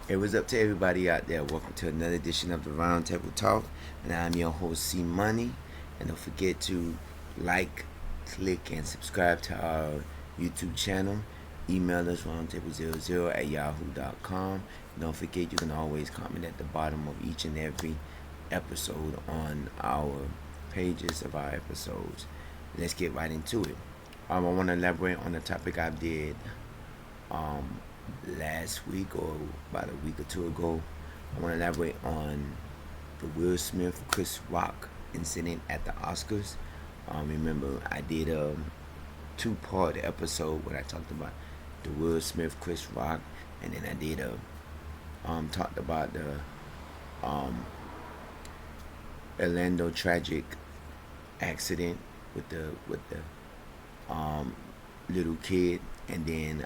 Hey, what's up to everybody out there? Welcome to another edition of the Round Table Talk. And I'm your host, C Money. And don't forget to like, click, and subscribe to our YouTube channel. Email us roundtable00@yahoo.com. Don't forget you can always comment at the bottom of each and every episode on our pages of our episodes. Let's get right into it. I want to elaborate on the topic I did um, last week or about a week or two ago. I want to elaborate on the Will Smith Chris Rock incident at the Oscars. Remember, I did a two-part episode where I talked about the Will Smith Chris Rock, and then I did a talked about the um, Orlando tragic accident with the little kid, and then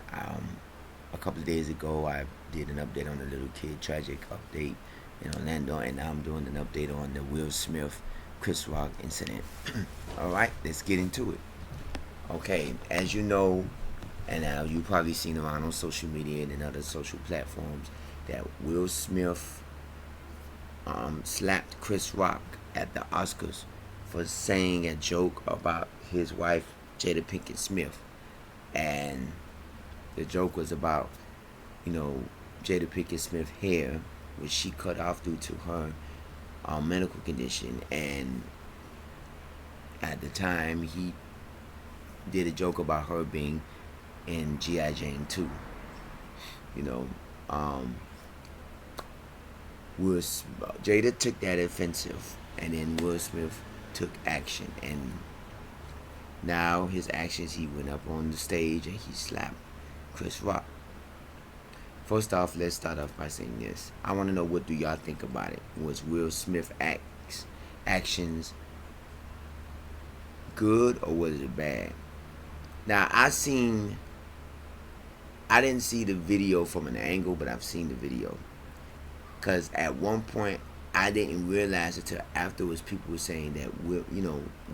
a couple of days ago I did an update on the little kid tragic update in Orlando, and now I'm doing an update on the Will Smith Chris Rock incident. All right, let's get into it. Okay, as you know, and now you probably seen around on social media and other social platforms that Will Smith slapped Chris Rock at the Oscars for saying a joke about his wife Jada Pinkett Smith, and the joke was about, you know, Jada Pinkett Smith's hair, which she cut off due to her medical condition, and at the time he did a joke about her being in G.I. Jane 2. You know, um, Jada took that offensive, and then Will Smith took action, and now his actions, he went up on the stage and he slapped Chris Rock. First off, let's start off by saying this. I want to know, what do y'all think about it? Was Will Smith actions good or was it bad? Now I didn't see the video from an angle, but I've seen the video. Cause at one point I didn't realize it till afterwards. People were saying that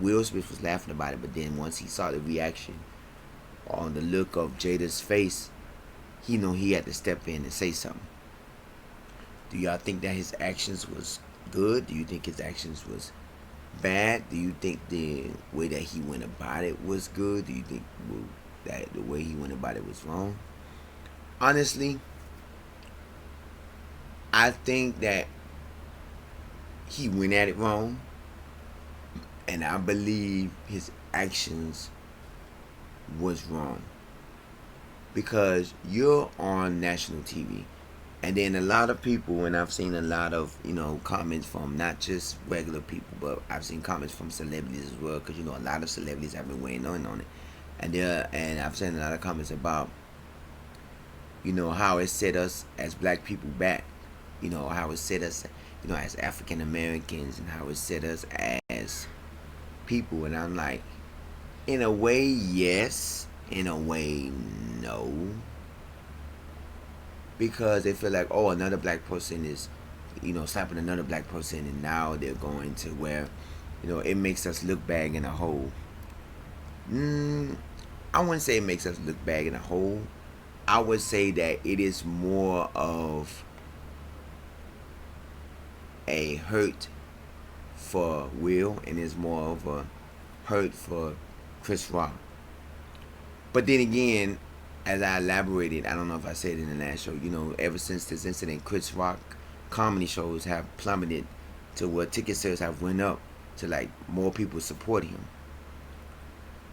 Will Smith was laughing about it, but then once he saw the reaction on the look of Jada's face, he had to step in and say something. Do y'all think that his actions was good? Do you think his actions was bad? Do you think the way that he went about it was good? Do you think that the way he went about it was wrong? Honestly, I think that he went at it wrong, and I believe his actions was wrong, because you're on national TV, and then a lot of people, and I've seen a lot of comments from not just regular people, but I've seen comments from celebrities as well, because a lot of celebrities have been weighing on it, and I've seen a lot of comments about how it set us as black people back, how it set us as African Americans, and how it set us as people. And I'm like, in a way yes, in a way no, because they feel like, oh, another black person is slapping another black person, and now they're going to where it makes us look bad in a whole. I wouldn't say it makes us look bad in a whole. I would say that it is more of a hurt for Will, and it's more of a hurt for Chris Rock. But then again, as I elaborated, I don't know if I said it in the last show, ever since this incident, Chris Rock comedy shows have plummeted to where ticket sales have went up to like more people support him.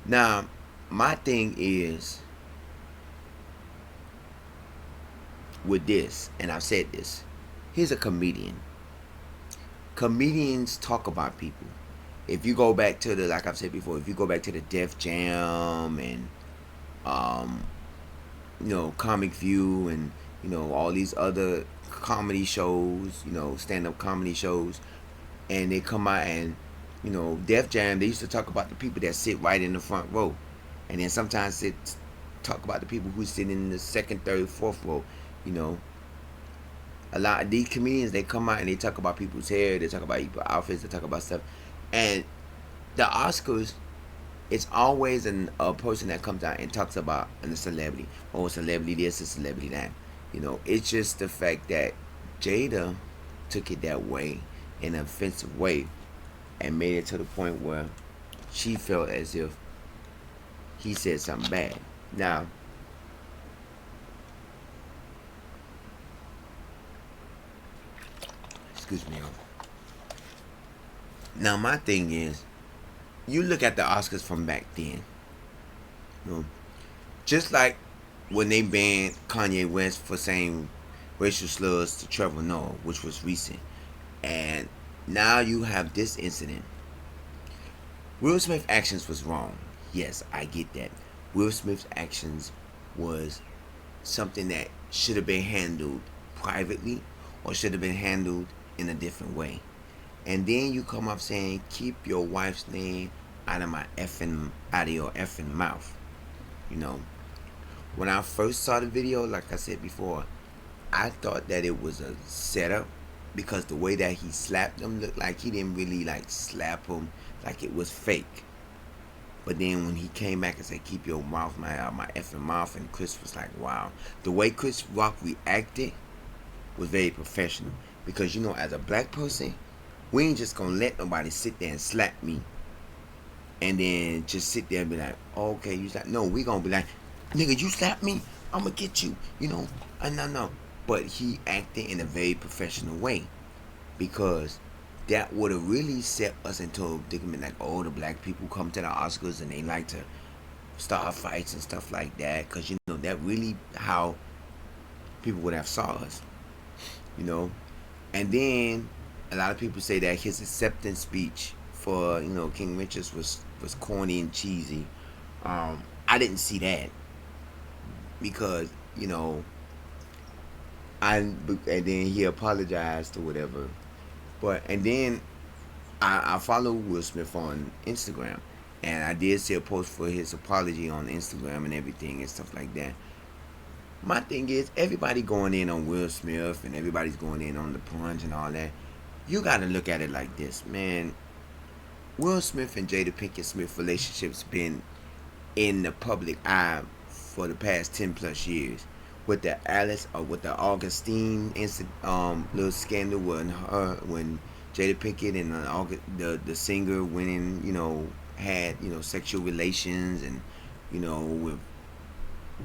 Now, my thing is with this, and I've said this, he's a comedian. Comedians talk about people. If you go back to like I've said before, if you go back to the Def Jam and um, Comic View, and all these other comedy shows, stand-up comedy shows, and they come out and Def Jam, they used to talk about the people that sit right in the front row, and then sometimes they talk about the people who sit in the second, third, fourth row. A lot of these comedians, they come out and they talk about people's hair, they talk about people's outfits, they talk about stuff, and the Oscars, it's always a person that comes out and talks about a celebrity, or a celebrity this, a celebrity that. It's just the fact that Jada took it that way, in an offensive way, and made it to the point where she felt as if he said something bad. Now, excuse me. Now, my thing is, you look at the Oscars from back then. You know, just like when they banned Kanye West for saying racial slurs to Trevor Noah, which was recent, and now you have this incident. Will Smith's actions was wrong. Yes, I get that. Will Smith's actions was something that should have been handled privately or should have been handled in a different way. And then you come up saying, keep your wife's name out of your effing mouth. You know, when I first saw the video, like I said before, I thought that it was a setup because the way that he slapped him looked like he didn't really like slap him, like it was fake. But then when he came back and said, keep your mouth out of my effing mouth, and Chris was like, wow. The way Chris Rock reacted was very professional. Because, as a black person, we ain't just gonna let nobody sit there and slap me and then just sit there and be like, oh, okay, you slap. No, we gonna be like, nigga, you slap me, I'm gonna get you, no. But he acted in a very professional way, because that would have really set us into a predicament like, oh, the black people come to the Oscars and they like to start fights and stuff like that, because that really how people would have saw us, and then a lot of people say that his acceptance speech for King Richards was corny and cheesy. I didn't see that, because and then he apologized or whatever. And then I follow Will Smith on Instagram, and I did see a post for his apology on Instagram and everything and stuff like that. My thing is, everybody going in on Will Smith and everybody's going in on the plunge and all that. You got to look at it like this, man. Will Smith and Jada Pinkett Smith relationship's been in the public eye for the past 10 plus years. With the Augustine little scandal when Jada Pinkett and the singer went in, had sexual relations, and with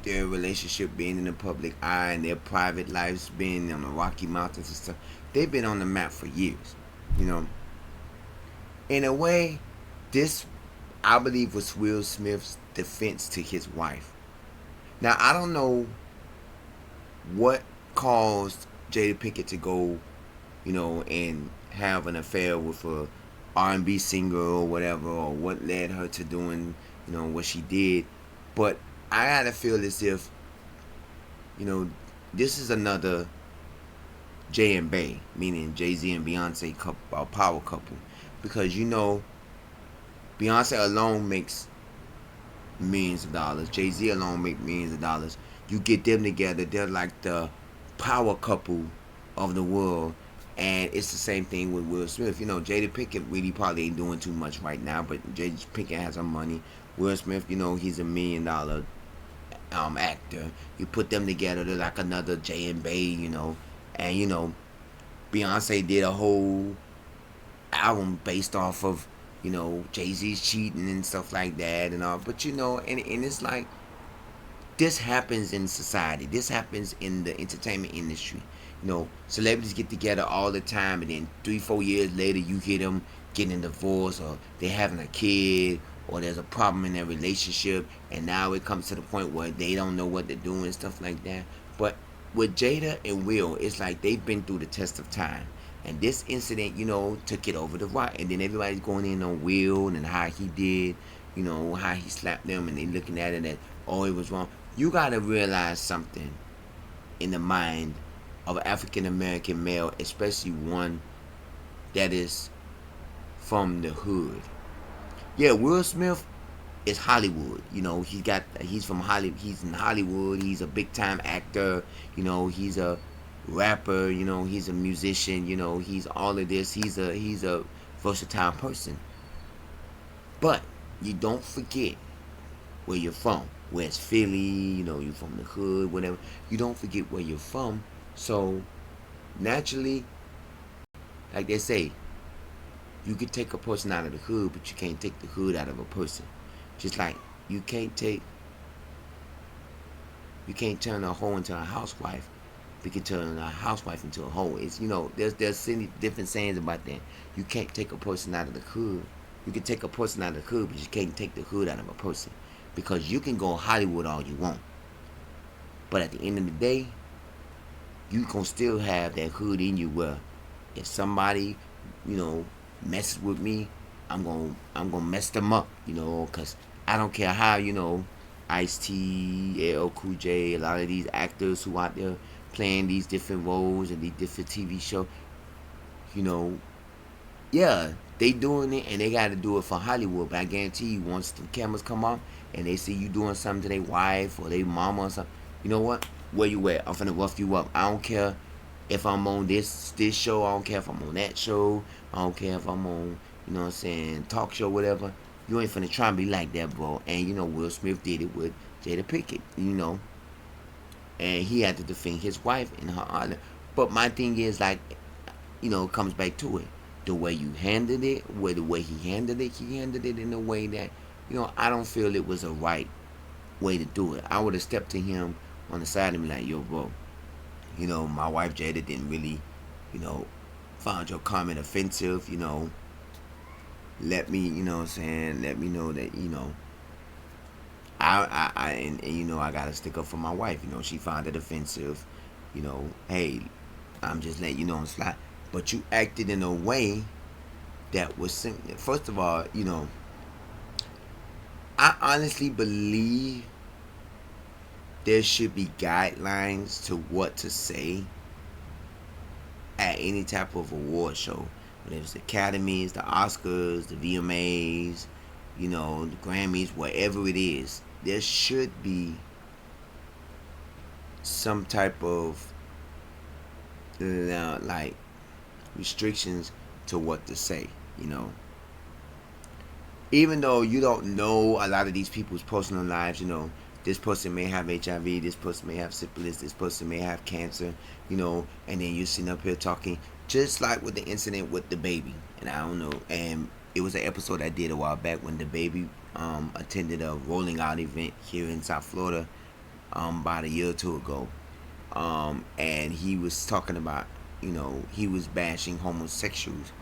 their relationship being in the public eye and their private lives being on the Rocky Mountains and stuff, they've been on the map for years. In a way, this, I believe, was Will Smith's defense to his wife. Now, I don't know what caused Jada Pinkett to go, and have an affair with a R&B singer or whatever, or what led her to doing, what she did. But I gotta feel as if, this is another Jay and Bay, meaning Jay-Z and Beyonce couple, power couple, because Beyonce alone makes millions of dollars. Jay-Z alone make millions of dollars. You get them together, they're like the power couple of the world. And it's the same thing with Will Smith. Jada Pinkett really probably ain't doing too much right now, but Jada Pinkett has her money. Will Smith, he's $1 million actor. You put them together, they're like another Jay and Bay, and Beyonce did a whole album based off of Jay-Z's cheating and stuff like that and all. But and it's like, this happens in society. This happens in the entertainment industry. Celebrities get together all the time, and then 3-4 years later, you hear them getting a divorce, or they're having a kid, or there's a problem in their relationship, and now it comes to the point where they don't know what to do and stuff like that. But with Jada and Will, it's like they've been through the test of time. And this incident, took it over the rock. And then everybody's going in on Will and how he did, how he slapped them, and they looking at it as, oh, it was wrong. You got to realize something in the mind of an African American male, especially one that is from the hood. Yeah, Will Smith is Hollywood. He's from Hollywood. He's in Hollywood. He's a big time actor. He's a rapper. He's a musician. He's all of this. He's a versatile person. But you don't forget where you're from. West Philly, you from the hood, whatever. You don't forget where you're from. So naturally, like they say, you could take a person out of the hood, but you can't take the hood out of a person. Just like you can't take, you can't turn a hoe into a housewife. We can turn a housewife into a hoe. It's there's many different sayings about that. You can't take a person out of the hood. You can take a person out of the hood, but you can't take the hood out of a person, because you can go Hollywood all you want, but at the end of the day, you can still have that hood in you where if somebody, you know, messes with me, I'm gonna mess them up, cause I don't care how, Ice T, L Cool J, a lot of these actors who out there playing these different roles and these different TV shows, you know, yeah, they doing it and they got to do it for Hollywood. But I guarantee you, once the cameras come off and they see you doing something to their wife or their mama or something, you know what? Where you at? I'm finna rough you up. I don't care if I'm on this show. I don't care if I'm on that show. I don't care if I'm on, talk show, whatever. You ain't finna try and be like that, bro. And Will Smith did it with Jada Pinkett, and he had to defend his wife in her honor. But my thing is, like, it comes back to it. The way you handled it, the way he handled it in a way that, I don't feel it was a right way to do it. I would have stepped to him on the side and be like, yo, bro, my wife Jada didn't really, you know, found your comment offensive, let me, let me know that, and I gotta stick up for my wife. She found it offensive. Hey, I'm just letting you know on slide. But you acted in a way that was first of all, I honestly believe there should be guidelines to what to say at any type of award show. Whether it's the Academies, the Oscars, the VMAs, the Grammys, whatever it is, there should be some type of like restrictions to what to say. Even though you don't know a lot of these people's personal lives, this person may have HIV, this person may have syphilis, this person may have cancer, and then you're sitting up here talking, just like with the incident with the baby. And I don't know, and it was an episode I did a while back when the baby attended a rolling out event here in South Florida about a year or two ago. And he was talking about, he was bashing homosexuals,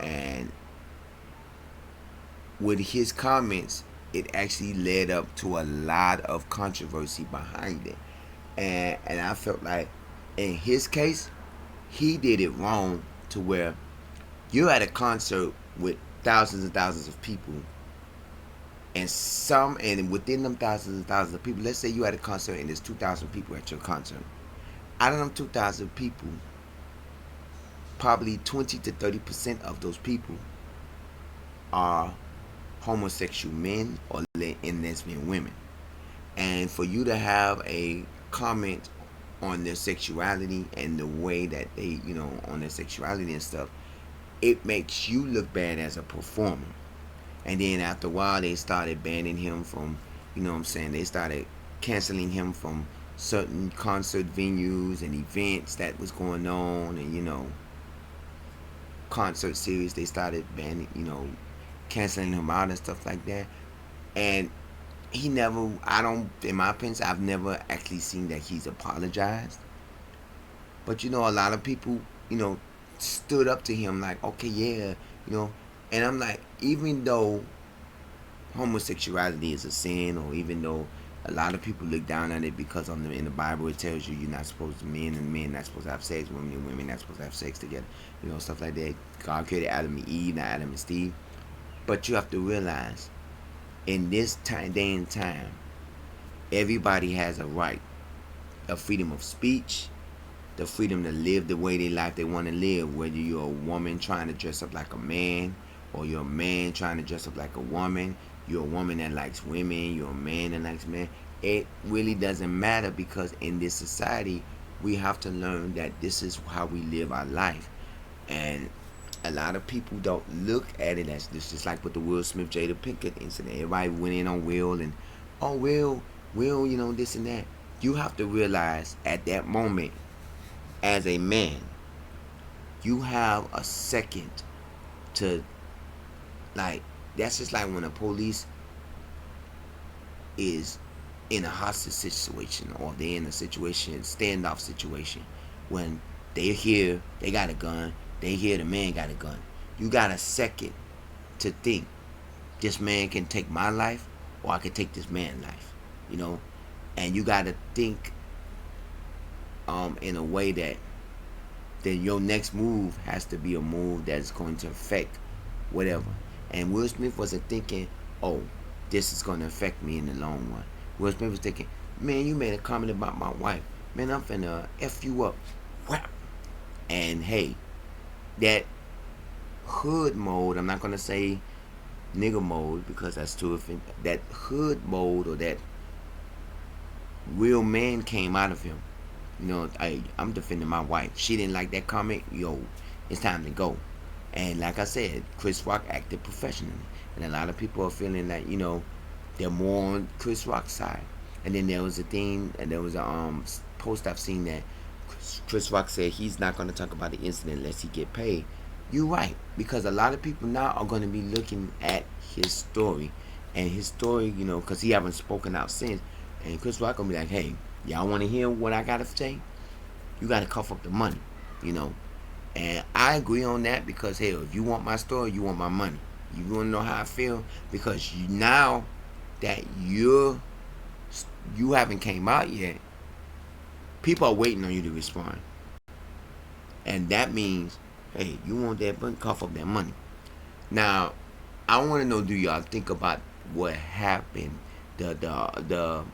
and with his comments, it actually led up to a lot of controversy behind it. And I felt like in his case, he did it wrong to where you're at a concert with thousands and thousands of people, and within them thousands and thousands of people, let's say you at a concert and there's 2,000 people at your concert. Out of them 2,000 people, probably 20 to 30% of those people are homosexual men or and lesbian women. And for you to have a comment on their sexuality and the way that they, on their sexuality and stuff, it makes you look bad as a performer. And then after a while, they started banning him from, they started canceling him from certain concert venues and events that was going on, and, concert series, they started banning, canceling him out and stuff like that. And he never, I don't, in my opinion, I've never actually seen that he's apologized. But a lot of people, stood up to him like, okay, yeah, and I'm like, even though homosexuality is a sin, or even though a lot of people look down on it because in the Bible it tells you you're not supposed to, men not supposed to have sex, women and women not supposed to have sex together, stuff like that. God created Adam and Eve, not Adam and Steve. But you have to realize, in this day and time, everybody has a right, a freedom of speech, the freedom to live the way they life they want to live. Whether you're a woman trying to dress up like a man, or you're a man trying to dress up like a woman, you're a woman that likes women, you're a man that likes men. It really doesn't matter, because in this society, we have to learn that this is how we live our life. And a lot of people don't look at it as this. Just like with the Will Smith Jada Pinkett incident. Everybody went in on Will and, oh, Will, this and that. You have to realize at that moment, as a man, you have a second to, like, that's just like when the police is in a hostage situation, or they're in a situation, standoff situation, when they hear they got a gun, they hear the man got a gun. You got a second to think, this man can take my life, or I can take this man's life, and you got to think in a way that then your next move has to be a move that's going to affect whatever. And Will Smith wasn't thinking, oh, this is going to affect me in the long run. Will Smith was thinking, man, you made a comment about my wife. Man, I'm finna F you up. Whap. And hey, that hood mode, I'm not going to say nigga mode because that's too offensive. That hood mode, or that real man came out of him. I'm defending my wife. She didn't like that comment. Yo, it's time to go. And like I said, Chris Rock acted professionally. And a lot of people are feeling like, they're more on Chris Rock's side. And then there was a thing, and there was a post I've seen that Chris Rock said he's not going to talk about the incident unless he get paid. You're right. Because a lot of people now are going to be looking at his story. And his story, because he haven't spoken out since. And Chris Rock going to be like, hey, y'all want to hear what I got to say? You got to cough up the money, And I agree on that because, hell, if you want my story, you want my money. You want to know how I feel? Because now that you haven't came out yet, people are waiting on you to respond. And that means, hey, you want that money, cough up that money. Now, I want to know, do y'all think about what happened? I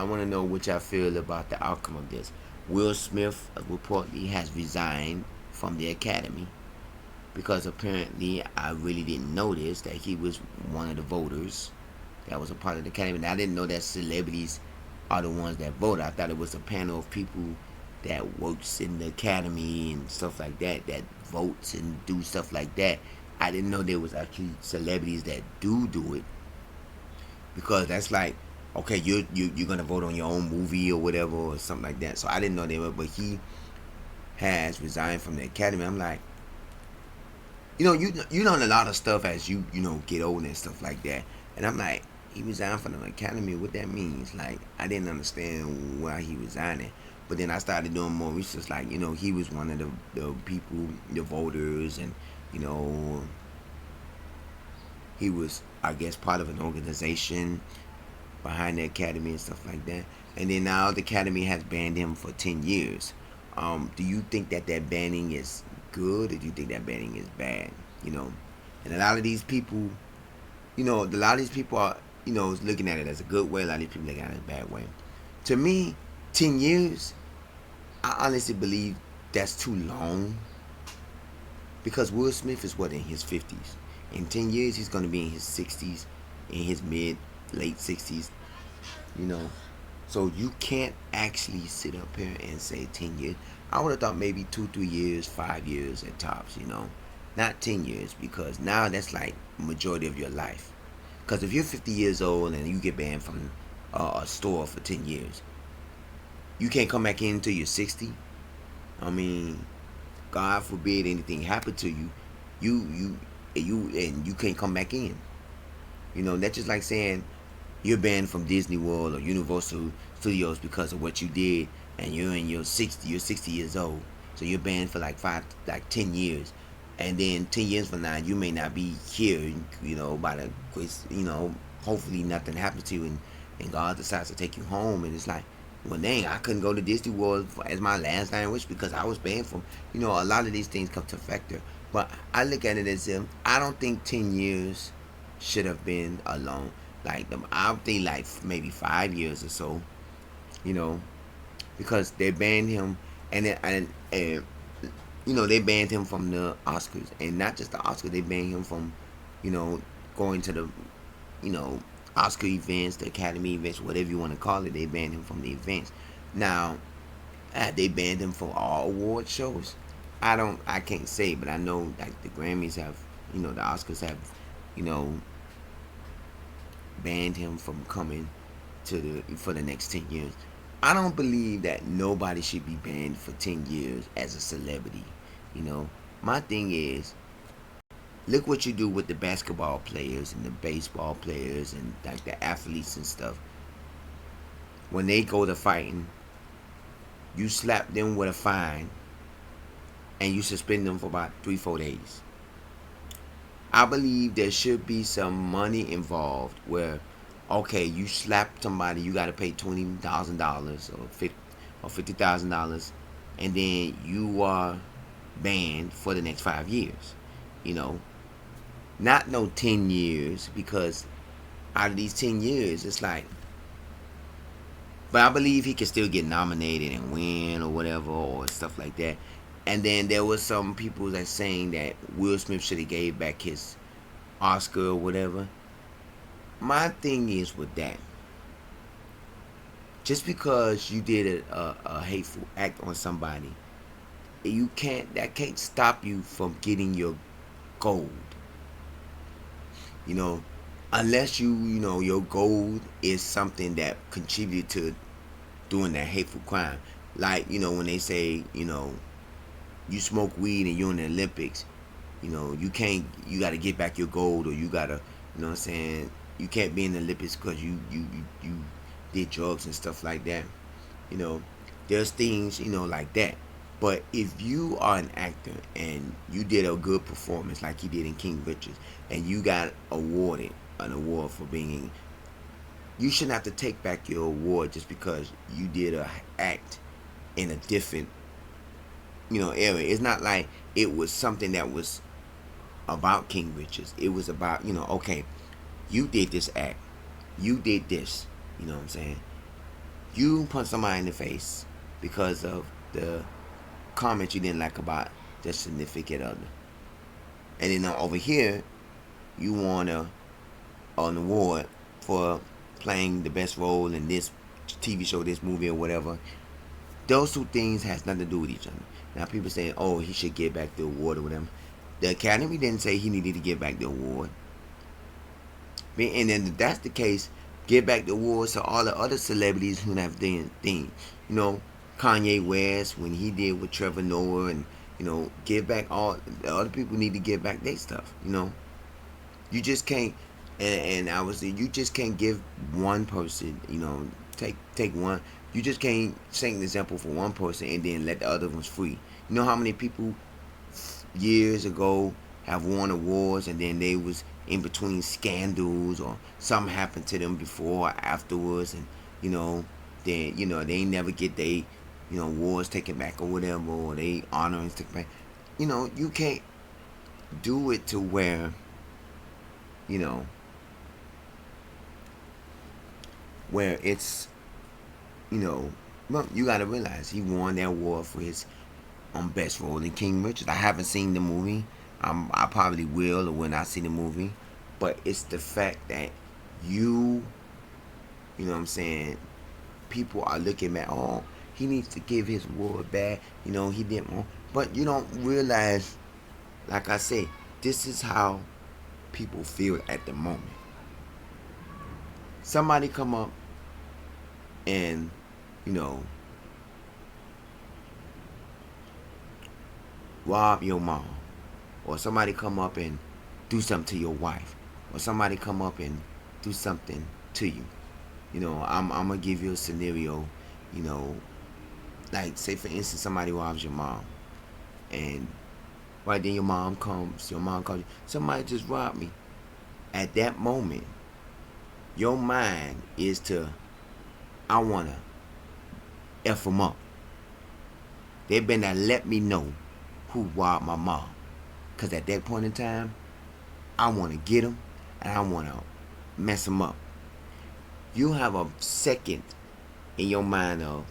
want to know what y'all feel about the outcome of this. Will Smith reportedly has resigned from the Academy because apparently I really didn't notice that he was one of the voters that was a part of the Academy. And I didn't know that celebrities are the ones that vote. I thought it was a panel of people that works in the Academy and stuff like that votes and do stuff like that. I didn't know there was actually celebrities that do it, because that's like, okay, you're gonna vote on your own movie or whatever or something like that. So I didn't know they were, but he has resigned from the Academy. I'm like, you learn a lot of stuff as you get older and stuff like that. And I'm like, he resigned from the Academy. What that means? Like, I didn't understand why he resigning. But then I started doing more research. Like, he was one of the people, the voters, and he was, I guess, part of an organization behind the Academy and stuff like that. And then now the Academy has banned him for 10 years. Do you think that banning is good, or do you think that banning is bad? And a lot of these people, are, looking at it as a good way. A lot of these people look at it as a bad way. To me, 10 years, I honestly believe that's too long. Because Will Smith is in his 50s. In 10 years, he's going to be in his 60s, in his late 60s, So you can't actually sit up here and say 10 years. I would have thought maybe 2-3 years, 5 years at tops, Not 10 years, because now that's like majority of your life. Because if you're 50 years old and you get banned from a store for 10 years, you can't come back in until you're 60. I mean, God forbid anything happened to you, you can't come back in. That's just like saying you're banned from Disney World or Universal Studios because of what you did, and you're 60 years old, so you're banned for like 10 years, and then 10 years from now you may not be here, by the grace, hopefully nothing happens to you, and God decides to take you home, and it's like, well, dang, I couldn't go to Disney World as my last dying wish because I was banned from, a lot of these things come to factor. But I look at it as if I don't think 10 years should have been alone. Like, I think like maybe 5 years or so, because they banned him, and they banned him from the Oscars, and not just the Oscars, they banned him from, going to the, Oscar events, the Academy events, whatever you want to call it. They banned him from the events. Now, they banned him from all award shows. I can't say, but I know like the Grammys have, the Oscars have, you know, banned him from coming to the for the next 10 years. I don't believe that nobody should be banned for 10 years as a celebrity. You know, my thing is, look what you do with the basketball players and the baseball players and like the athletes and stuff. When they go to fighting, you slap them with a fine and you suspend them for about 3 4 days. I believe there should be some money involved where, okay, you slap somebody, you got to pay $20,000 or $50,000, and then you are banned for the next 5 years. You know, not no 10 years, because out of these 10 years, it's like, but I believe he can still get nominated and win or whatever or stuff like that. And then there was some people that saying that Will Smith should have gave back his Oscar or whatever. My thing is with that, just because you did a hateful act on somebody, that can't stop you from getting your gold. You know, unless your gold is something that contributed to doing that hateful crime. Like, when they say, you smoke weed and you're in the Olympics, you got to get back your gold, or you got to, what I'm saying, you can't be in the Olympics because you did drugs and stuff like that. You know, there's things, like that. But if you are an actor and you did a good performance like he did in King Richards, and you got awarded an award for being, you shouldn't have to take back your award just because you did a act in a different, area. It's not like it was something that was about King Richards. It was about, okay, you did this act. You did this. You know what I'm saying? You punched somebody in the face because of the comment you didn't like about their significant other. And then over here, you won an award for playing the best role in this TV show, this movie, or whatever. Those two things has nothing to do with each other. Now people saying, oh, he should get back the award or whatever. The Academy didn't say he needed to get back the award. And then if that's the case, give back the awards to all the other celebrities who have done things. Kanye West, when he did with Trevor Noah, and give back all the other people need to give back their stuff. You just can't. And I was you just can't give one person. Take one. You just can't set an example for one person and then let the other ones free. You know how many people years ago have won awards and then they was in between scandals or something happened to them before or afterwards, and then they ain't never get they awards taken back or whatever, or they honors taken back. You can't do it to where where it's well, you gotta realize he won that award for his best role in King Richard. I haven't seen the movie. I probably will when I see the movie. But it's the fact that you know what I'm saying, people are looking at, oh, he needs to give his award back. He didn't want. But you don't realize, like I say, this is how people feel at the moment. Somebody come up and, rob your mom, or somebody come up and do something to your wife, or somebody come up and do something to you. I'm gonna give you a scenario. Like, say for instance, somebody robs your mom, and right then your mom calls you, somebody just robbed me. At that moment, your mind is to, I wanna F them up. They better let me know who robbed my mom. Because at that point in time, I want to get them and I want to mess them up. You have a second in your mind of,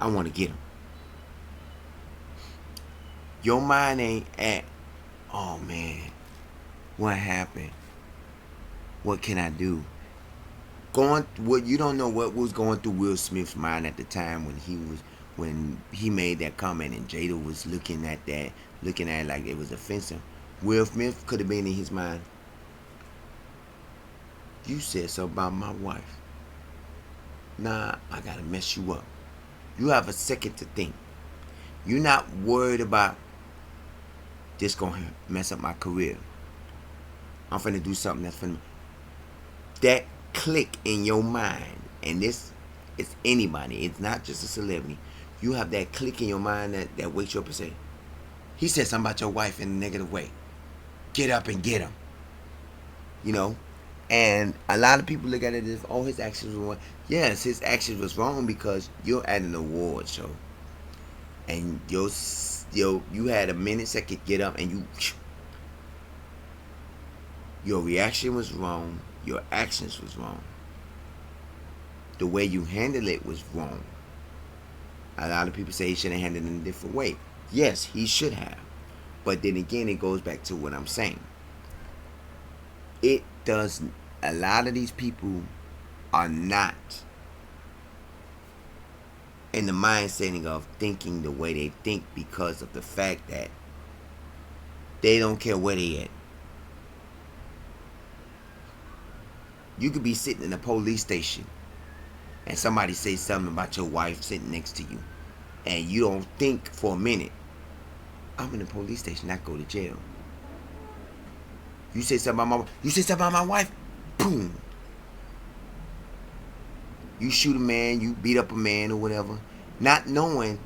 I want to get them. Your mind ain't at, oh man, what happened? What can I do? You don't know what was going through Will Smith's mind at the time when he was when he made that comment and Jada was looking at that, looking at it like it was offensive. Will Smith could have been in his mind, you said something about my wife. Nah, I gotta mess you up. You have a second to think. You're not worried about this gonna mess up my career. I'm finna do something that's finna. That click in your mind, and this is anybody, it's not just a celebrity. You have that click in your mind that wakes you up and say, he said something about your wife in a negative way. Get up and get him. You know? And a lot of people look at it as, oh, his actions were wrong. Yes, his actions was wrong because you're at an award show. And you had a minute second get up and your reaction was wrong. Your actions was wrong. The way you handled it was wrong. A lot of people say he should have handled it in a different way. Yes, he should have. But then again, it goes back to what I'm saying. It does. A lot of these people are not in the mindset of thinking the way they think because of the fact that they don't care where they at. You could be sitting in a police station and somebody say something about your wife sitting next to you, and you don't think for a minute, I'm in a police station, I go to jail. You say something about my wife, boom. You shoot a man, you beat up a man or whatever, not knowing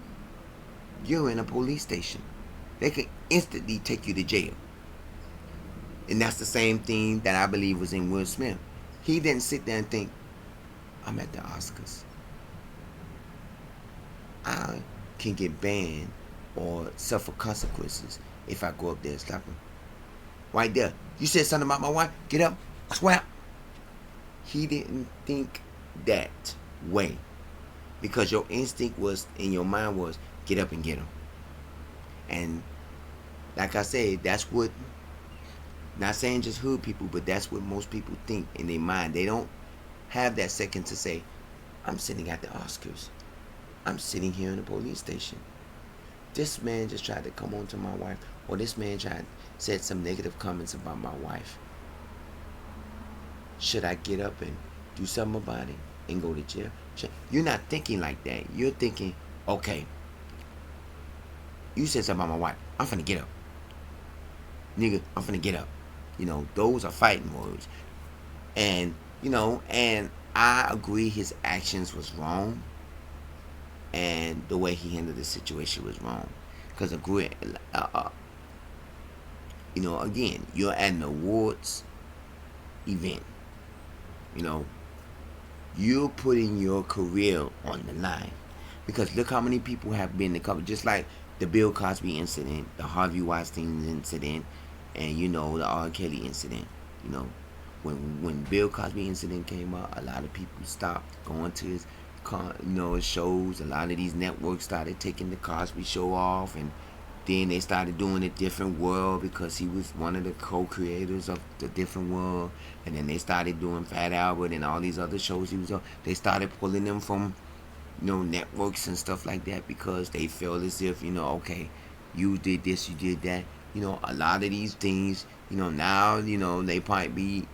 you're in a police station. They can instantly take you to jail. And that's the same thing that I believe was in Will Smith. He didn't sit there and think, I'm at the Oscars. I can get banned or suffer consequences if I go up there and slap him. Right there. You said something about my wife? Get up, swap. He didn't think that way. Because your instinct was, in your mind was, get up and get him. And like I said, that's what, not saying just hood people, but that's what most people think in their mind. They don't have that second to say, I'm sitting at the Oscars. I'm sitting here in the police station. This man just tried to come on to my wife, or this man said some negative comments about my wife. Should I get up and do something about it and go to jail? You're not thinking like that. You're thinking, okay, you said something about my wife. I'm finna get up. Nigga, I'm finna get up. Those are fighting words. And, and I agree his actions was wrong. And the way he handled the situation was wrong. Because again, you're at an awards event. You're putting your career on the line. Because look how many people have been covered. Just like the Bill Cosby incident, the Harvey Weinstein incident, and the R. Kelly incident. When Bill Cosby incident came out, a lot of people stopped going to his shows. A lot of these networks started taking the Cosby Show off, and then they started doing a different world because he was one of the co-creators of the different world. And then they started doing Fat Albert and all these other shows he was on. They started pulling them from networks and stuff like that because they felt as if okay, you did this, you did that. A lot of these things, now, they probably be,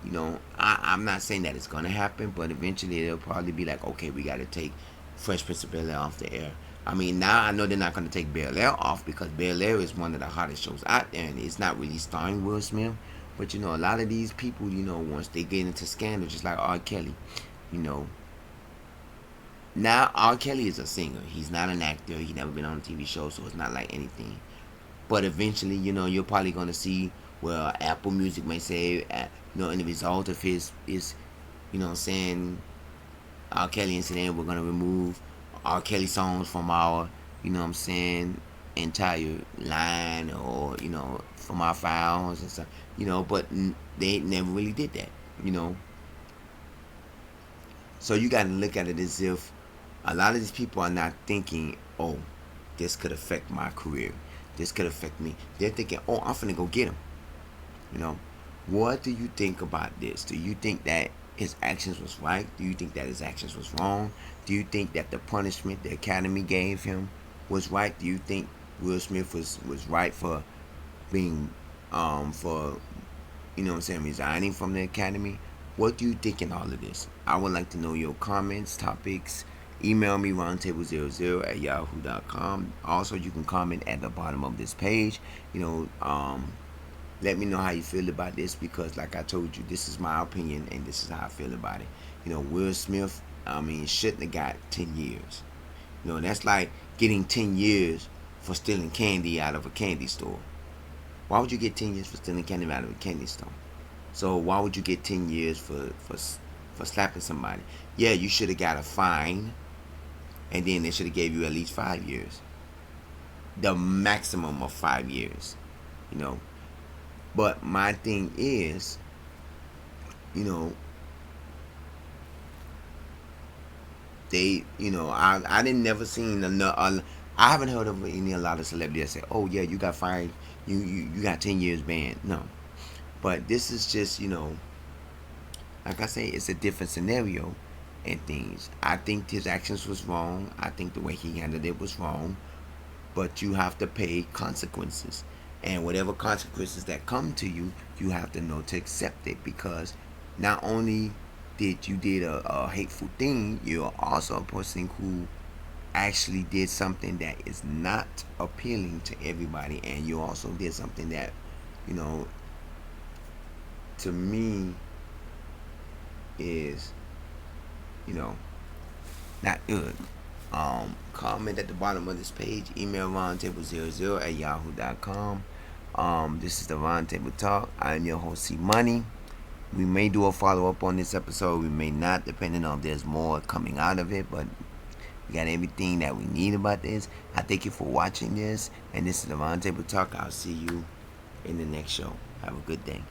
I'm not saying that it's going to happen, but eventually they'll probably be like, okay, we got to take Fresh Prince of Bel-Air off the air. I mean, now I know they're not going to take Bel-Air off because Bel-Air is one of the hottest shows out there, and it's not really starring Will Smith. But, a lot of these people, once they get into scandals, just like R. Kelly, now R. Kelly is a singer. He's not an actor. He's never been on a TV show, so it's not like anything. But eventually, you're probably going to see where Apple Music may say, in the result of his saying, R. Kelly incident, we're going to remove R. Kelly songs from our, entire line or, from our files and stuff, but they never really did that, So you got to look at it as if a lot of these people are not thinking, oh, this could affect my career. This could affect me. They're thinking, oh, I'm finna go get him. What do you think about this? Do you think that his actions was right? Do you think that his actions was wrong? Do you think that the punishment the Academy gave him was right? Do you think Will Smith was right for being for what I'm saying, resigning from the Academy? What do you think in all of this? I would like to know your comments, topics. Email me roundtable00@yahoo.com. Also, you can comment at the bottom of this page. You know, let me know how you feel about this, because like I told you, this is my opinion and this is how I feel about it. Will Smith, shouldn't have got 10 years. That's like getting 10 years for stealing candy out of a candy store. Why would you get 10 years for stealing candy out of a candy store? So why would you get 10 years for slapping somebody? Yeah, you should have got a fine, and then they should have gave you at least 5 years, the maximum of 5 years. You know, but my thing is, you know, I didn't never seen I haven't heard of a lot of celebrities that say, oh yeah, you got fired, you got 10 years banned. No, but this is just like I say, it's a different scenario and things. I think his actions was wrong. I think the way he handled it was wrong. But you have to pay consequences, and whatever consequences that come to you, you have to know to accept it, because not only did you did a hateful thing, you're also a person who actually did something that is not appealing to everybody, and you also did something that, you know, to me is, you know, not good. Comment at the bottom of this page. Email roundtable00@yahoo.com. This is the Roundtable Talk. I am your host, C Money. We may do a follow up on this episode. We may not, depending on if there's more coming out of it. But we got everything that we need about this. I thank you for watching this. And this is the Roundtable Talk. I'll see you in the next show. Have a good day.